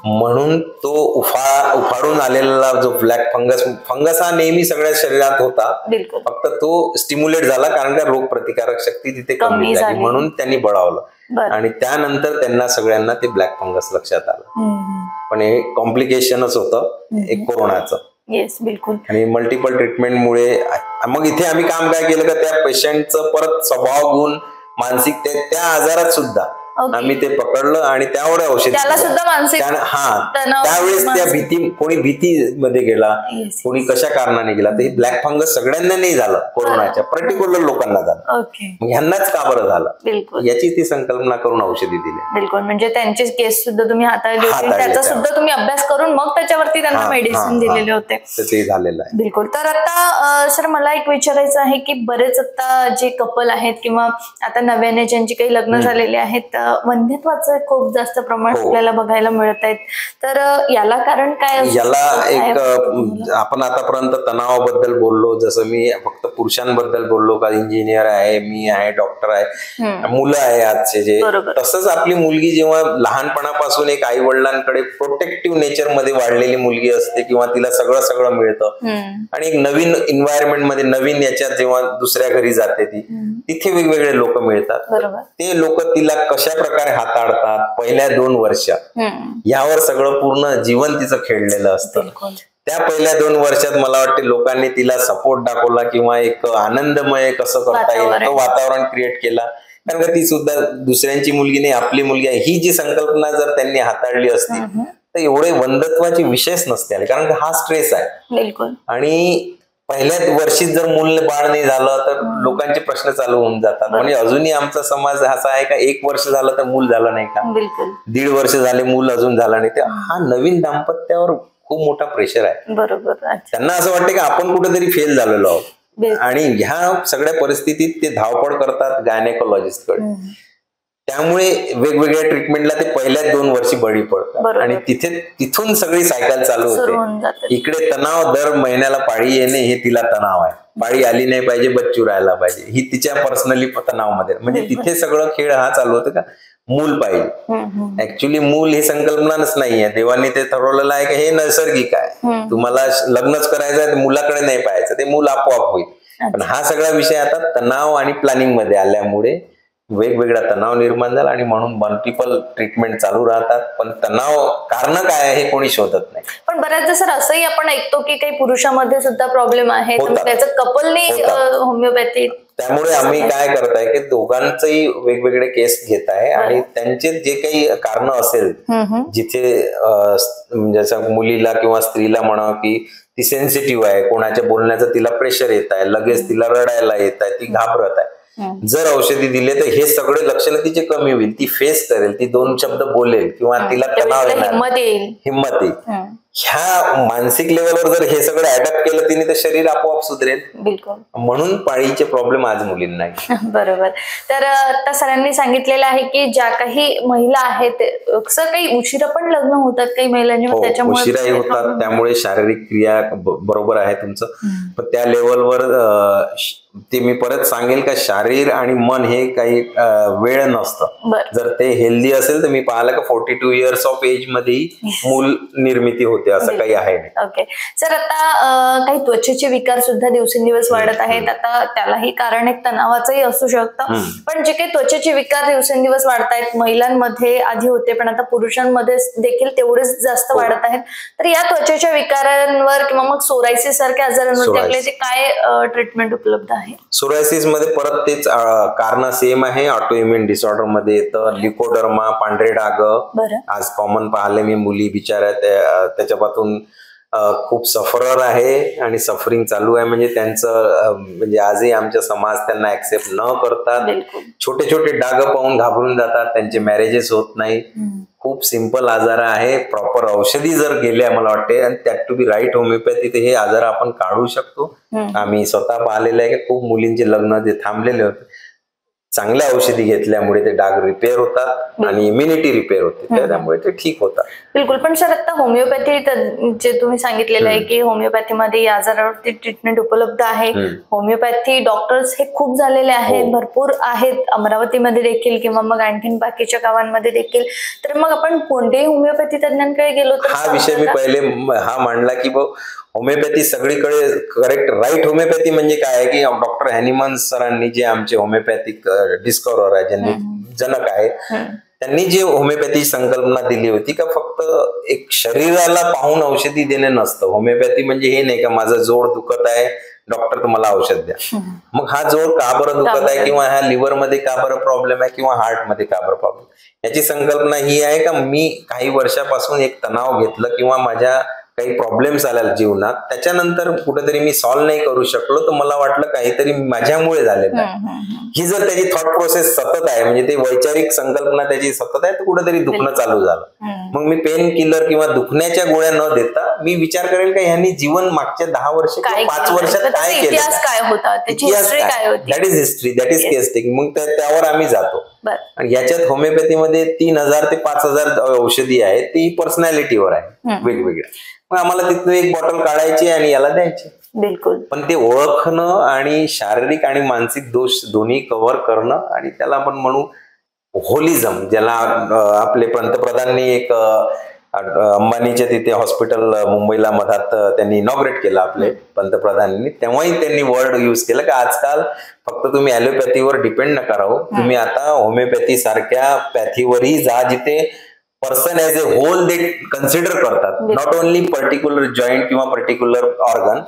म्हणून तो उफाडून आलेला जो ब्लॅक फंगस हा नेहमी सगळ्या शरीरात होता, फक्त तो स्टिम्युलेट झाला कारण का रोगप्रतिकारक शक्ती तिथे कमी झाली म्हणून त्यांनी बळावलं आणि त्यानंतर त्यांना सगळ्यांना ते ब्लॅक फंगस लक्षात आलं. पण हे कॉम्प्लिकेशनच होतं एक कोरोनाचं. येस, बिलकुल. आणि मल्टिपल ट्रीटमेंटमुळे मग इथे आम्ही काम काय केलं का त्या पेशंटचं परत स्वभाव गुण, मानसिक त्या आजारात सुद्धा आम्ही ते पकडलं आणि त्यावर औषध त्यावेळेस त्या कोणी भीतीमध्ये गेला, कोणी कशा कारणाने गेला. तर हे ब्लॅक फंगस सगळ्यांना नाही झालं, कोरोनाच्या पर्टिक्युलर लोकांना झालं, ह्यांनाच का बरं झालं याची ती संकल्पना करून औषधी दिली. बिलकुल, म्हणजे त्यांचे केस सुद्धा तुम्ही हाताळले, त्याचा सुद्धा तुम्ही अभ्यास करून मग त्याच्यावरती त्यांना मेडिसिन दिलेले होते. ते झालेलं आहे. बिलकुल. तर आता सर मला एक विचारायचं आहे की बरेच आता जे कपल आहेत किंवा आता नव्याने ज्यांची काही लग्न झालेले आहेत, वंध्यत्वाचं खूप जास्त प्रमाण आपल्याला बघायला मिळत आहेत. तर याला कारण काय? याला एक आपण आतापर्यंत तणावाबद्दल बोललो, जसं मी फक्त पुरुषांबद्दल बोललो का इंजिनियर आहे, मी आहे, डॉक्टर आहे, मुलं आहे आजचे जे, तसंच आपली मुलगी जेव्हा लहानपणापासून एक आई वडिलांकडे प्रोटेक्टिव्ह नेचर मध्ये वाढलेली मुलगी असते किंवा तिला सगळं मिळतं आणि एक नवीन एन्व्हायरमेंट मध्ये नवीन याच्यात जेव्हा दुसऱ्या घरी जाते ती, तिथे वेगवेगळे लोक मिळतात. ते लोक तिला कशा प्रकारे हाताळतात पहिल्या 2 वर्ष, यावर सगळं पूर्ण जीवन तिचं खेळलेलं असतं. त्या पहिल्या 2 वर्षात मला वाटते लोकांनी तिला सपोर्ट दाखवला किंवा एक आनंदमय कसं करता येईल तो वातावरण क्रिएट केला. कारण का ती सुद्धा दुसऱ्यांची मुलगी नाही, आपली मुलगी आहे, ही जी संकल्पना जर त्यांनी हाताळली असती तर एवढे वंदत्वाचे विषयच नसते आले. कारण हा स्ट्रेस आहे आणि पहिल्याच वर्षीच जर मूल बाळ नाही झालं तर लोकांचे प्रश्न चालू होऊन जातात. म्हणजे अजूनही आमचा समाज असा आहे का 1 वर्ष झालं तर मूल झालं नाही का, 1.5 वर्ष झाले मूल अजून झालं नाही. हा नवीन दाम्पत्यावर खूप मोठा प्रेशर आहे. बरोबर. त्यांना असं वाटतं की आपण कुठेतरी फेल झालेलो आहोत आणि ह्या सगळ्या परिस्थितीत ते धावपळ करतात गायनेकोलॉजिस्टकडे. त्यामुळे वेगवेगळ्या ट्रीटमेंटला ते पहिल्याच 2 वर्षी बळी पडतात आणि तिथून सगळी सायकल चालू होते. इकडे तणाव, दर महिन्याला पाळी येणे हे तिला तणाव आहे, पाळी आली नाही पाहिजे, बच्चू राहायला पाहिजे, ही तिच्या पर्सनली तणावामध्ये. म्हणजे तिथे सगळं खेळ हा चालू होतं का मूल पाहिजे. ऍक्च्युली मूल ही संकल्पनाच नाहीये, देवानी ते ठरवलेलं आहे की हे नैसर्गिक आहे, तुम्हाला लग्नच करायचं आहे, मुलाकडे नाही पाहायचं, ते मूल आपोआप होईल. पण हा सगळा विषय आता तणाव आणि प्लॅनिंग मध्ये आल्यामुळे वेगवेगळा तणाव निर्माण झाला आणि म्हणून मल्टिपल ट्रीटमेंट चालू राहतात. पण तणाव कारण काय आहे हे कोणी शोधत नाही. पण बऱ्याचदा सर असंही आपण ऐकतो की काही पुरुषांमध्ये सुद्धा प्रॉब्लेम आहे, त्याचं कपलने होमिओपॅथी. त्यामुळे आम्ही काय करताय की दोघांचंही वेगवेगळे केस घेत आहे आणि त्यांचे जे काही कारण असेल, जिथे जसं मुलीला किंवा स्त्रीला म्हणा की ती सेन्सिटिव्ह आहे, कोणाच्या बोलण्याचं तिला प्रेशर येत आहे, लगेच तिला रडायला येत आहे, ती घाबरत आहे, जर औषधी दिले तर हे सगळे लक्षणं तिचे कमी होईल, ती फेस करेल, ती 2 शब्द बोलेल किंवा तिला तणाव येणार, हिंमत येईल. ह्या मानसिक लेवलवर जर हे सगळं अडॅप्ट केलं तिने तर शरीर आपोआप सुधरेल. म्हणून पाळीचे प्रॉब्लेम आज मुलींना नाही. बरोबर. तर आता सरांनी सांगितलेलं आहे की ज्या काही महिला आहेत काही उशिरा पण लग्न होतात, काही महिलांनी त्याच्यामुळे उशिराही होतात, त्यामुळे शारीरिक क्रिया बरोबर आहे तुमचं. पण त्या लेवलवर ते मी परत सांगेल का शरीर आणि मन हे काही वेळ नसतं. जर ते हेल्दी असेल तर मी पाहिलं का 42 इयर्स ऑफ एज मध्ये मूल निर्मिती होते, असं काही आहे. ओके सर, आता काही त्वचेचे विकार सुद्धा दिवसेंदिवस वाढत आहेत. आता त्यालाही कारण एक तणावाचंही असू शकतं, पण जे काही त्वचेचे विकार दिवसेंदिवस वाढतायत महिलांमध्ये आधी होते पण आता पुरुषांमध्ये देखील तेवढेच जास्त वाढत आहेत. तर या त्वचेच्या विकारांवर किंवा मग सोरायसिस सारख्या आजारांवरती आपल्या इथे काय ट्रीटमेंट उपलब्ध आहे? सोरायसिस मध्ये परत तेच कारण सेम आहे. ऑटो इम्युन डिसऑर्डर मध्ये येतं. लिकोडर्मा, पांढरे डाग आज कॉमन पाहिले मी मुली बिचाऱ्या त्याच्यापासून खूप सफरर आहे आणि सफरिंग चालू आहे, म्हणजे त्यांचं म्हणजे आजही आमच्या समाज त्यांना ऍक्सेप्ट न करतात. छोटे छोटे डाग पाहून घाबरून जातात, त्यांचे मॅरेजेस होत नाही. खूप सिंपल आजार आहे. प्रॉपर औषधी जर गेल्या मला वाटते आणि त्यात टू बी राईट होमिओपॅथी, तर हे आजार आपण काढू शकतो. आम्ही स्वतः पाहिलेलं आहे की खूप मुलींचे लग्न जे थांबलेले होते, चांगल्या औषधी घेतल्यामुळे ते डाग रिपेअर होतात आणि इम्युनिटी रिपेअर होते, त्यामुळे ते ठीक होतात. बिलकुल. पण सर आता होमिओपॅथी जे तुम्ही सांगितलेलं आहे की होमिओपॅथीमध्ये या आजारावरती ट्रीटमेंट उपलब्ध आहे, होमिओपॅथी डॉक्टर्स हे खूप झालेले आहेत, भरपूर आहेत अमरावतीमध्ये देखील किंवा मग आणखीन बाकीच्या गावांमध्ये देखील. तर मग आपण कोणत्याही होमिओपॅथी तज्ञांकडे गेलो तर हा विषय मी पहिले हा मांडला की होमिओपॅथी सगळीकडे करेक्ट राईट होमिओपॅथी म्हणजे काय आहे की डॉक्टर हॅनिमन सरांनी जे आमचे होमिओपॅथिक डिस्कव्हरर आहे, ज्यांनी जनक आहे, त्यांनी जे होमिओपॅथी संकल्पना दिली होती का फक्त एक शरीराला पाहून औषधी देणे नसतं. होमिओपॅथी म्हणजे हे नाही का माझं जोड दुखत आहे, डॉक्टर तुम्हाला औषध द्या. मग हा जोड का बरं दुखत आहे, किंवा ह्या लिव्हर मध्ये का बरं प्रॉब्लेम आहे, किंवा हार्ट मध्ये का बरं प्रॉब्लेम, याची संकल्पना ही आहे का मी काही वर्षापासून एक तणाव घेतलं किंवा माझ्या काही प्रॉब्लेम्स आल्या जीवनात, त्याच्यानंतर कुठेतरी मी सॉल्व्ह नाही करू शकलो, तर मला वाटलं काहीतरी माझ्यामुळे झालेलं आहे. ही जर त्याची थॉट प्रोसेस सतत आहे, म्हणजे ते वैचारिक संकल्पना त्याची सतत आहे, तर कुठेतरी दुखणं चालू झालं. मग मी पेन किलर किंवा दुखण्याच्या गोळ्या न देता मी विचार करेल का ह्यांनी जीवन मागच्या 10 वर्ष 5 वर्षात काय केलं, इतिहास काय होता, त्याची हिस्ट्री काय होती, that is history, that is case taking. मग त्यावर आम्ही जातो. आणि याच्यात होमिओपॅथीमध्ये 3000 ते 5000 औषधी आहेत, ती पर्सनॅलिटीवर आहे वेगवेगळ्या. मग आम्हाला तिथून एक बॉटल काढायची आणि याला द्यायची. बिलकुल. पण ते ओळखणं आणि शारीरिक आणि मानसिक दोष दोन्ही कव्हर करणं, आणि त्याला आपण म्हणू होलिझम, ज्याला आपले पंतप्रधानांनी एक अंबानीच्या तिथे हॉस्पिटल मुंबईला मधात त्यांनी इनॉग्रेट केलं आपले पंतप्रधानांनी, तेव्हाही त्यांनी वर्ड युज केलं की आजकाल फक्त तुम्ही ॲलोपॅथीवर डिपेंड नका राहू, तुम्ही आता होमिओपॅथी सारख्या पॅथीवरही जा, जिथे person as a whole they consider करतात, नॉट ओनली पर्टिक्युलर जॉईंट किंवा पर्टिक्युलर ऑर्गन.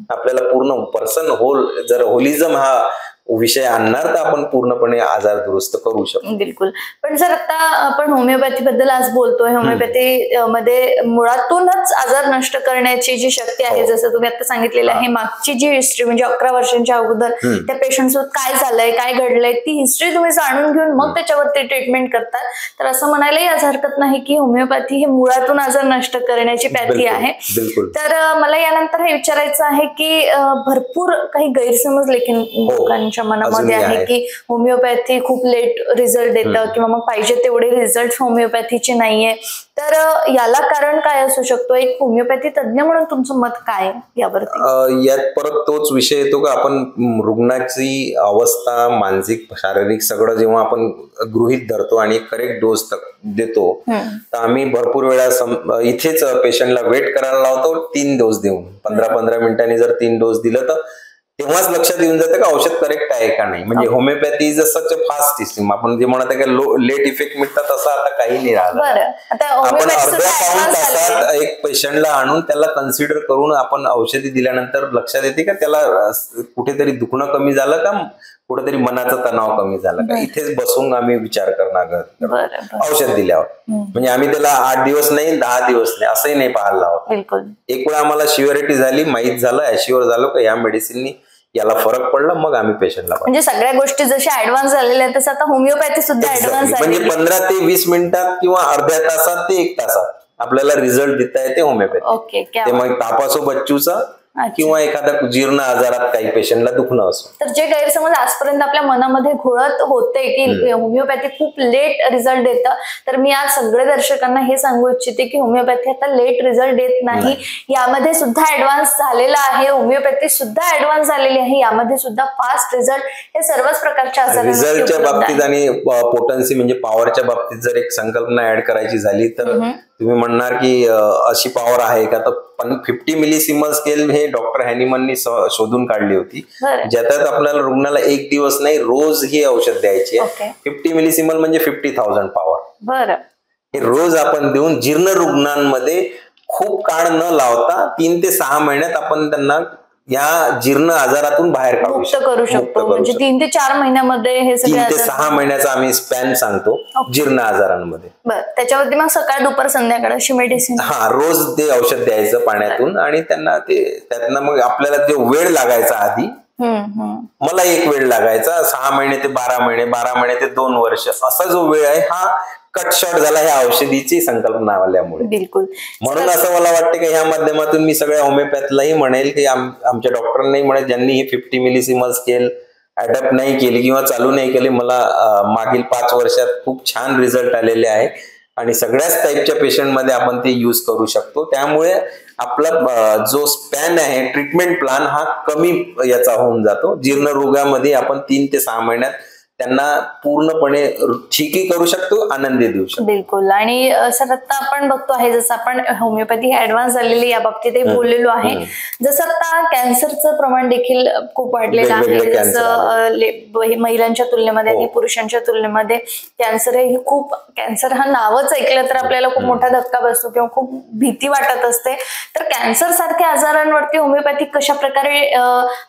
आपल्याला पूर्ण पर्सन होल, जर होलिझम हा विषय आणणार तर आपण पूर्णपणे आजार दुरुस्त करू शकतो. बिलकुल. पण सर आता आपण होमिओपॅथी बद्दल आज बोलतोय, होमिओपॅथी मध्ये मुळातूनच आजार नष्ट करण्याची जी शक्ती आहे, जसं तुम्ही आता सांगितलेलं आहे, मागची जी हिस्ट्री म्हणजे 11 वर्षांच्या अगोदर त्या पेशंट सोबत काय झालंय, काय घडलंय, ती हिस्ट्री तुम्ही जाणून घेऊन मग त्याच्यावरती ट्रीटमेंट करतात. तर असं म्हणायलाही आज हरकत नाही की होमिओपॅथी हे मुळातून आजार नष्ट करण्याची पॅथी आहे. तर मला यानंतर हे विचारायचं आहे की भरपूर काही गैरसमज लेखीन लोकांच्या मनामध्ये आहे की होमिओपॅथी खूप लेट रिझल्ट देतं किंवा मग पाहिजे तेवढे रिझल्ट होमिओपॅथीचे नाहीये. तर याला कारण काय असू शकतो? एक होमिओपॅथी तज्ञ म्हणून तुमचं मत काय यावरती? यात परत तोच विषय येतो का आपण रुग्णाची अवस्था, मानसिक शारीरिक सगळं जेव्हा आपण गृहीत धरतो आणि करेक्ट डोस देतो, तर आम्ही भरपूर वेळा इथेच पेशंटला वेट करायला लावतो 3 डोस देऊन. 15-15 मिनिटांनी जर 3 डोस दिलं तर तेव्हाच लक्षात येऊन जातं का औषध करेक्ट आहे का नाही. म्हणजे homeopathy is such a fast system. आपण जे म्हणत आहे की लेट इफेक्ट मिळतात तसं आता काही नाही राहिलं. आपण अर्ध्या पाऊण तासात एक पेशंटला आणून त्याला कन्सिडर करून आपण औषधी दिल्यानंतर लक्षात येते का त्याला कुठेतरी दुखणं कमी झालं का, कुठेतरी मनाचा तणाव कमी झाला का, इथेच बसून आम्ही विचार करणार औषध दिल्यावर. म्हणजे आम्ही त्याला 8 दिवस नाही 10 दिवस नाही असंही नाही पाहायला लावत. एक वेळा आम्हाला श्युअरिटी झाली, माहीत झालं, ऍश्युअर झालो का या मेडिसिननी याला फरक पडला, मग आम्ही पेशंटला. म्हणजे सगळ्या गोष्टी जशा ऍडव्हान्स झालेल्या आहेत तसं आता होमिओपॅथी सुद्धा ऍडव्हान्स आहे. म्हणजे 15 ते 20 मिनिटात किंवा अर्ध्या तासात ते 1 तासात आपल्याला रिझल्ट देता येते होमिओपॅथी. ते मग तापासो बच्चूचा किंवा एखाद्या जीर्ण आजारात काही पेशंटला दुखणं असो. तर जे गैरसमज आजपर्यंत आपल्या मनामध्ये घोळत होते की होमिओपॅथी खूप लेट रिझल्ट देतं, तर मी आज सगळ्या दर्शकांना हे सांगू इच्छिते की होमिओपॅथी आता लेट रिझल्ट देत नाही. यामध्ये सुद्धा ऍडव्हान्स झालेला आहे, होमिओपॅथी सुद्धा ऍडव्हान्स झालेली आहे, यामध्ये सुद्धा फास्ट रिझल्ट हे सर्वच प्रकारच्या रिझल्टच्या बाबतीत आणि पोटन्सी म्हणजे पॉवरच्या बाबतीत जर एक संकल्पना ऍड करायची झाली तर तुम्ही म्हणणार की अशी पॉवर आहे का, तर 50 मिलीसिमल स्केल हे डॉक्टर हॅनिमननी शोधून काढली होती, ज्याच्यात आपल्याला रुग्णाला 1 दिवस नाही रोज ही औषध द्यायची आहे. 50 मिलीसिमल म्हणजे 50,000 पॉवर. हे रोज आपण देऊन जीर्ण रुग्णांमध्ये खूप काळ न लावता 3 ते 6 महिन्यात आपण त्यांना या जीर्ण आजारातून बाहेर काढू मुक्त करू शकतो. म्हणजे 3 ते 4 महिन्यामध्ये हे 3 ते 6 महिन्याचा आम्ही स्पॅन सांगतो जीर्ण आजारांमध्ये. बरं, त्याच्यावरती मग सकाळ दुपार संध्याकाळ अशी मेडिसिन? हा, रोज ते औषध द्यायचं पाण्यातून आणि त्यांना ते त्यातनं मग आपल्याला जो वेळ लागायचा आधी, मला 1 वेळ लागायचा 6 महिने ते 12 महिने, 12 महिने ते 2 वर्ष, असा जो वेळ आहे हा कट शॉर्ट झाला ह्या औषधीची संकल्पना आल्यामुळे. बिलकुल. म्हणून असं मला वाटतं की ह्या माध्यमातून मी सगळ्या होमिओपॅथलाही म्हणेल की आमच्या डॉक्टरांनाही म्हणेल, ज्यांनी ही 50 मिलीसिमल स्केल अडॅप्ट नाही केली किंवा चालू नाही केली, मला मागील 5 वर्षात खूप छान रिझल्ट आलेले आहे आणि सगळ्याच टाईपच्या पेशंटमध्ये आपण ते यूज करू शकतो. त्यामुळे आपला जो स्पॅन आहे ट्रीटमेंट प्लॅन हा कमी याचा होऊन जातो. जीर्ण रोगामध्ये आपण 3 ते 6 महिन्यात त्यांना पूर्णपणे ठीकही करू शकतो, आनंदी देऊ शकतो. बिलकुल. आणि सर आता आपण बघतो आहे, जसं आपण होमिओपॅथी ऍडव्हान्स झालेली या बाबतीतही बोललेलो आहे, जसं आता कॅन्सरचं प्रमाण देखील खूप वाढलेलं आहे. जसं महिलांच्या तुलनेमध्ये आणि पुरुषांच्या तुलनेमध्ये कॅन्सर हे खूप, कॅन्सर हा नावच ऐकलं तर आपल्याला खूप मोठा धक्का बसतो किंवा खूप भीती वाटत असते. तर कॅन्सर सारख्या आजारांवरती होमिओपॅथी कशा प्रकारे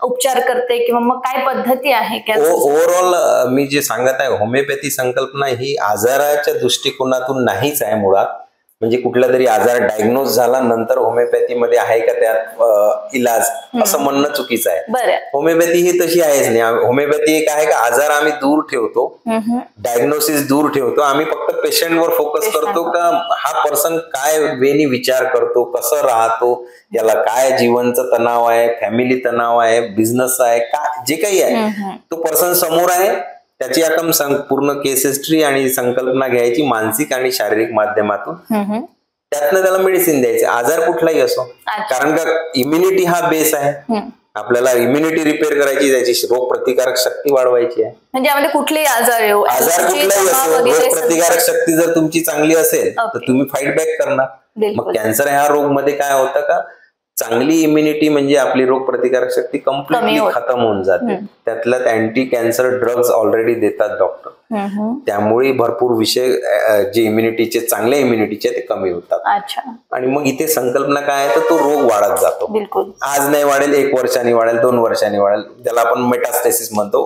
उपचार करते किंवा मग काय पद्धती आहे? ओव्हरऑल मी जे सांगत आहे, होमिओपॅथी संकल्पना ही आजाराच्या दृष्टिकोनातून नाहीच आहे मुळात. म्हणजे कुठला तरी आजार डायग्नोज झाला नंतर होमिओपॅथीमध्ये आहे का त्यात इलाज, असं म्हणणं चुकीचं आहे. होमिओपॅथी ही तशी आहेच नाही. होमिओपॅथी एक आहे का आजार आम्ही दूर ठेवतो, डायग्नोसिस दूर ठेवतो, आम्ही फक्त पेशंटवर फोकस करतो का हा पर्सन काय वेनी विचार करतो, कसं राहतो, याला काय जीवनचं तणाव आहे, फॅमिली तणाव आहे, बिझनेस आहे, का जे काही आहे तो पर्सन समोर आहे, त्याची आपण पूर्ण केस हिस्ट्री आणि संकल्पना घ्यायची मानसिक आणि शारीरिक माध्यमातून, त्यातनं त्याला मेडिसिन द्यायचे, आजार कुठलाही असो. कारण का इम्युनिटी हा बेस आहे. आपल्याला इम्युनिटी रिपेअर करायची, त्याची रोग प्रतिकारक शक्ती वाढवायची आहे. म्हणजे यामध्ये कुठलेही आजार येऊ, आजार कुठलाही असो, रोग प्रतिकारक शक्ती जर तुमची चांगली असेल तर तुम्ही फाईट बॅक करणार. मग कॅन्सर ह्या रोग मध्ये काय होतं का चांगली इम्युनिटी म्हणजे आपली रोग प्रतिकारक शक्ती कम्प्लिटली खतम होऊन जाते. त्यातल्यात अँटी कॅन्सर ड्रग्ज ऑलरेडी देतात डॉक्टर, त्यामुळे भरपूर विषय जे इम्युनिटीचे चांगल्या इम्युनिटीचे ते कमी होतात. आणि मग इथे संकल्पना काय आहे तर तो रोग वाढत जातो. आज नाही वाढेल, 1 वर्षांनी वाढेल, 2 वर्षांनी वाढेल, त्याला आपण मेटास्टेसिस म्हणतो.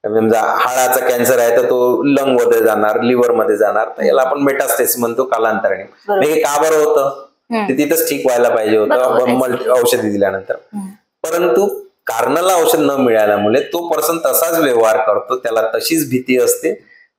समजा हाडाचा कॅन्सर आहे तर तो लंग मध्ये जाणार, लिव्हर मध्ये जाणार, तर याला आपण मेटास्टेसिस म्हणतो कालांतराने. हे का बरं होतं, ते तिथंच ठीक व्हायला पाहिजे होतं औषधी दिल्यानंतर, परंतु कारणाला औषध न मिळाल्यामुळे तो पर्सन तसाच व्यवहार करतो, त्याला तशीच भीती असते,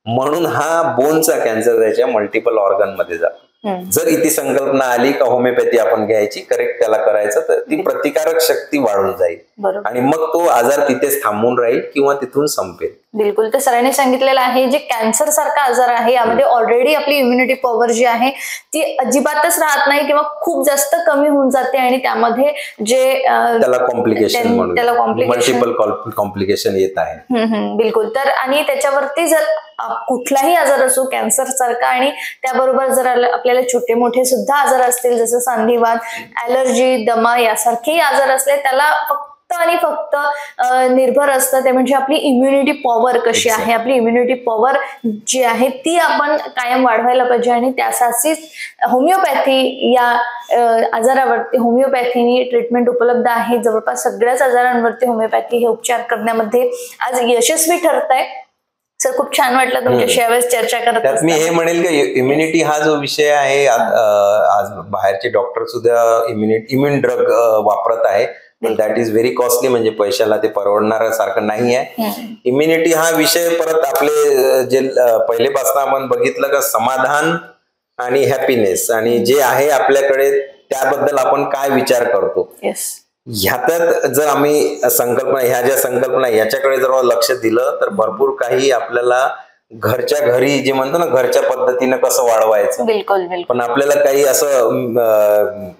म्हणून हा बोनचा कॅन्सर त्याच्या मल्टिपल ऑर्गन मध्ये जातो. जर इथे संकल्पना आली का होमिओपॅथी आपण घ्यायची, करेक्ट त्याला करायचं, तर ती प्रतिकारक शक्ती वाढून जाईल आणि मग तो आजार तिथेच थांबून राहील किंवा तिथून संपेल. बिलकुल. तर सरांनी सांगितलेलं आहे जे कॅन्सर सारखा आजार आहे यामध्ये ऑलरेडी आपली इम्युनिटी पॉवर जी आहे ती अजिबातच राहत नाही किंवा खूप जास्त कमी होऊन जाते आणि त्यामध्ये जे त्याला कॉम्प्लिकेशन मल्टिपल कॉम्प्लिकेशन येत आहे. बिलकुल. तर आणि त्याच्यावरती जर कुठलाही आजार असो कॅन्सर सारखा आणि त्याबरोबर जर आपल्याला छोटे मोठे सुद्धा आजार असतील जसं संधिवात, ॲलर्जी, दमा यासारखेही आजार असले, त्याला फक्त आणि फक्त निर्भर असतं ते म्हणजे आपली इम्युनिटी पॉवर कशी आहे. आपली इम्युनिटी पॉवर जी आहे ती आपण कायम वाढवायला पाहिजे आणि त्यासाठीच होमिओपॅथी या आजारावरती होमिओपॅथीनी ट्रीटमेंट उपलब्ध आहे. जवळपास सगळ्याच आजारांवरती होमिओपॅथी हे उपचार करण्यामध्ये आज यशस्वी ठरत आहे. सर खूप छान वाटलं तुमच्याशी यावेळेस चर्चा करत. मी हे म्हणेल की इम्युनिटी हा जो विषय आहे, आज बाहेरचे डॉक्टर सुद्धा इम्युन ड्रग वापरत आहे, दॅट इज व्हेरी कॉस्टली, म्हणजे पैशाला ते परवडणार सारखं नाही आहे. इम्युनिटी हा विषय परत आपले जे पहिलेपासून आपण बघितलं का समाधान आणि हॅपीनेस आणि जे आहे आपल्याकडे त्याबद्दल आपण काय विचार करतो, ह्याच्यात जर आम्ही संकल्पना ह्या ज्या संकल्पना याच्याकडे जर लक्ष दिलं तर भरपूर काही आपल्याला घरच्या घरी जे म्हणतो ना घरच्या पद्धतीनं कसं वाढवायचं. बिलकुल. पण आपल्याला काही असं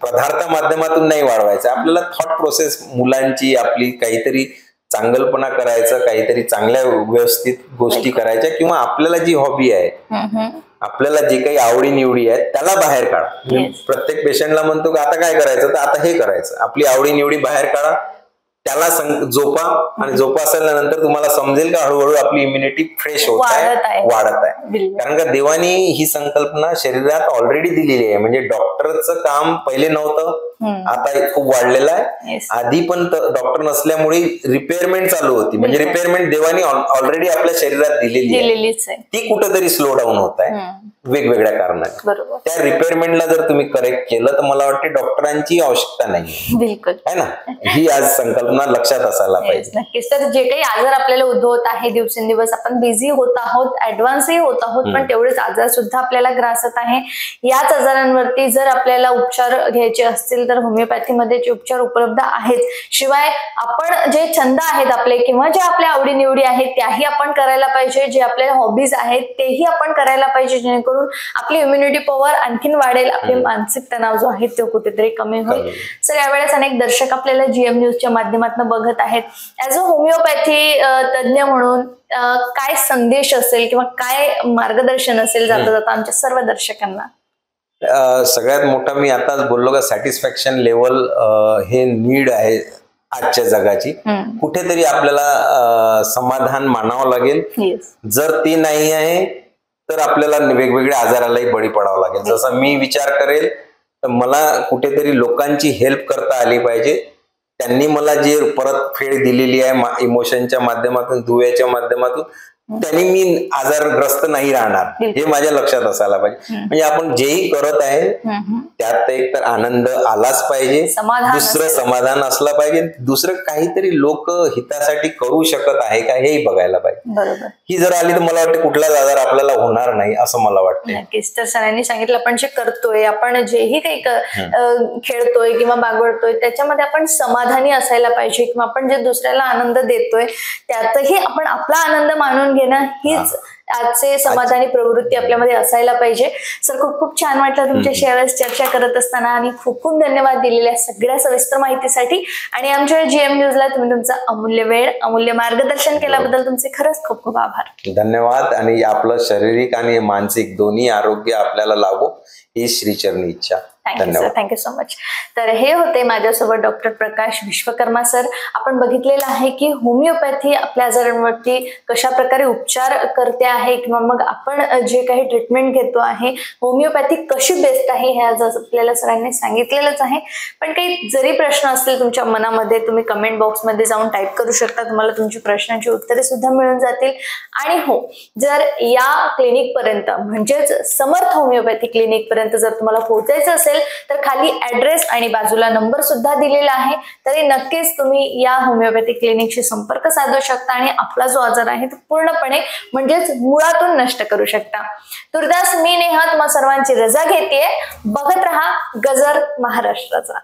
पदार्थ माध्यमातून नाही वाढवायचं, आपल्याला थॉट प्रोसेस मुलांची आपली काहीतरी चांगलपणा करायचं, काहीतरी चांगल्या व्यवस्थित गोष्टी करायच्या किंवा आपल्याला जी हॉबी आहे, आपल्याला जे काही आवडी निवडी आहेत त्याला बाहेर काढा. प्रत्येक पेशंटला म्हणतो की आता काय करायचं, तर आता हे करायचं, आपली आवडी निवडी बाहेर काढा, त्याला जोपा आणि जोपासल्यानंतर तुम्हाला समजेल का हळूहळू आपली इम्युनिटी फ्रेश होत आहे, वाढत आहे. कारण का देवानी ही संकल्पना शरीरात ऑलरेडी दिलेली आहे. म्हणजे डॉक्टरचं काम पहिले नव्हतं, आता खूप वाढलेला आहे. आधी पण डॉक्टर नसल्यामुळे रिपेअरमेंट चालू होती, म्हणजे रिपेअरमेंट देवानी ऑलरेडी आपल्या शरीरात दिलेली आहे, ती कुठेतरी स्लो डाऊन होत आहे वेगवेगळ्या कारणाने. त्या रिपेअरमेंटला जर तुम्ही करेक्ट केलं तर मला वाटते डॉक्टरांची आवश्यकता नाही, बिलकुल है ना. ही आज संकल्पना लक्षात असायला पाहिजे. नक्कीच. तर जे काही आजार आपल्याला उद्भवत आहे दिवसेंदिवस, आपण बिझी होत आहोत, ऍडव्हान्सही होत आहोत, पण तेवढेच आजार सुद्धा आपल्याला ग्रासत आहे. याच आजारांवरती जर आपल्याला उपचार घ्यायचे असतील तर होमिओपॅथीमध्ये जे उपचार उपलब्ध आहेत. शिवाय आपण जे छंद आहेत आपले किंवा जे आपल्या आवडीनिवडी आहेत त्याही आपण करायला पाहिजे, जे आपल्या हॉबीज आहेत तेही आपण करायला पाहिजे, जेणेकरून आपली इम्युनिटी पॉवर आणखीन वाढेल, आपले मानसिक तणाव जो आहे तो कुठेतरी कमी होईल. सर, यावेळेस अनेक दर्शक आपल्याला जीएम न्यूजच्या माध्यमातून बघत आहेत. ऍज अ होमिओपॅथी तज्ञ म्हणून काय संदेश असेल किंवा काय मार्गदर्शन असेल जाता जाता आमच्या सर्व दर्शकांना? सगळ्यात मोठा मी आताच बोललो का सॅटिस्फॅक्शन लेवल हे नीड आहे आजच्या जगाची. कुठेतरी आपल्याला समाधान मानावं लागेल. जर ती नाही आहे तर आपल्याला वेगवेगळ्या आजारालाही बळी पडावं लागेल. जसं मी विचार करेल तर मला कुठेतरी लोकांची हेल्प करता आली पाहिजे. त्यांनी मला जे परतफेड दिलेली आहे इमोशनच्या माध्यमातून, दुव्याच्या माध्यमातून, त्यांनी मी आजारग्रस्त नाही राहणार हे माझ्या लक्षात असायला पाहिजे. म्हणजे आपण जेही करत आहे त्यात एक तर आनंद आलाच पाहिजे, दुसरं समाधान असलं पाहिजे, दुसरं काहीतरी लोक हितासाठी करू शकत आहे का हेही बघायला पाहिजे. ही जर आली तर मला वाटतं कुठलाच आजार आपल्याला होणार नाही असं मला वाटतं. नक्कीच. तर सरांनी सांगितलं आपण जे करतोय, आपण जेही काही खेळतोय किंवा बागडतोय त्याच्यामध्ये आपण समाधानी असायला पाहिजे, किंवा आपण जे दुसऱ्याला आनंद देतोय त्यातही आपण आपला आनंद मानून घेणं हीच आजचे समाधानी प्रवृत्ती आपल्यामध्ये असायला पाहिजे. सर, खूप खूप छान वाटलं तुमच्याशी यावेळेस चर्चा करत असताना, आणि खूप खूप धन्यवाद दिलेल्या सगळ्या सविस्तर माहितीसाठी. आणि आमच्या जीएम न्यूजला तुम्ही तुमचा अमूल्य वेळ, अमूल्य मार्गदर्शन केल्याबद्दल तुमचे खरंच खूप खूप आभार. धन्यवाद. आणि आपलं शारीरिक आणि मानसिक दोन्ही आरोग्य आपल्याला लाभो ही श्रीचरणी इच्छा. Thank you so much. तर हे होते माझ्यासोबत डॉक्टर प्रकाश विश्वकर्मा सर. आपण बघितलेलं आहे की होमिओपॅथी आपल्या आजारांवरती कशा प्रकारे उपचार करते आहे, किंवा मग आपण जे काही ट्रीटमेंट घेतो आहे होमिओपॅथी कशी बेस्ट आहे हे आज आपल्याला सरांनी सांगितलेलंच आहे. पण काही जरी प्रश्न असतील तुमच्या मनामध्ये, तुम्ही कमेंट बॉक्समध्ये जाऊन टाईप करू शकता. तुम्हाला तुमची प्रश्नांची उत्तरे सुद्धा मिळून जातील. आणि हो, जर या क्लिनिक पर्यंत म्हणजेच समर्थ होमिओपॅथी क्लिनिक पर्यंत जर तुम्हाला पोहोचायचं असेल तर खाली ऍड्रेस आणि बाजूला नंबर सुद्धा दिलेला आहे. तरी नक्कीच तुम्ही या होमिओपॅथी क्लिनिकशी संपर्क साधू शकता आणि आपला जो आजार आहे तो पूर्णपणे म्हणजेच मुळातून नष्ट करू शकता. तुर्तास मी नेहा तुम्हा सर्वांची रजा घेतेय. बघत रहा गजर महाराष्ट्राचा.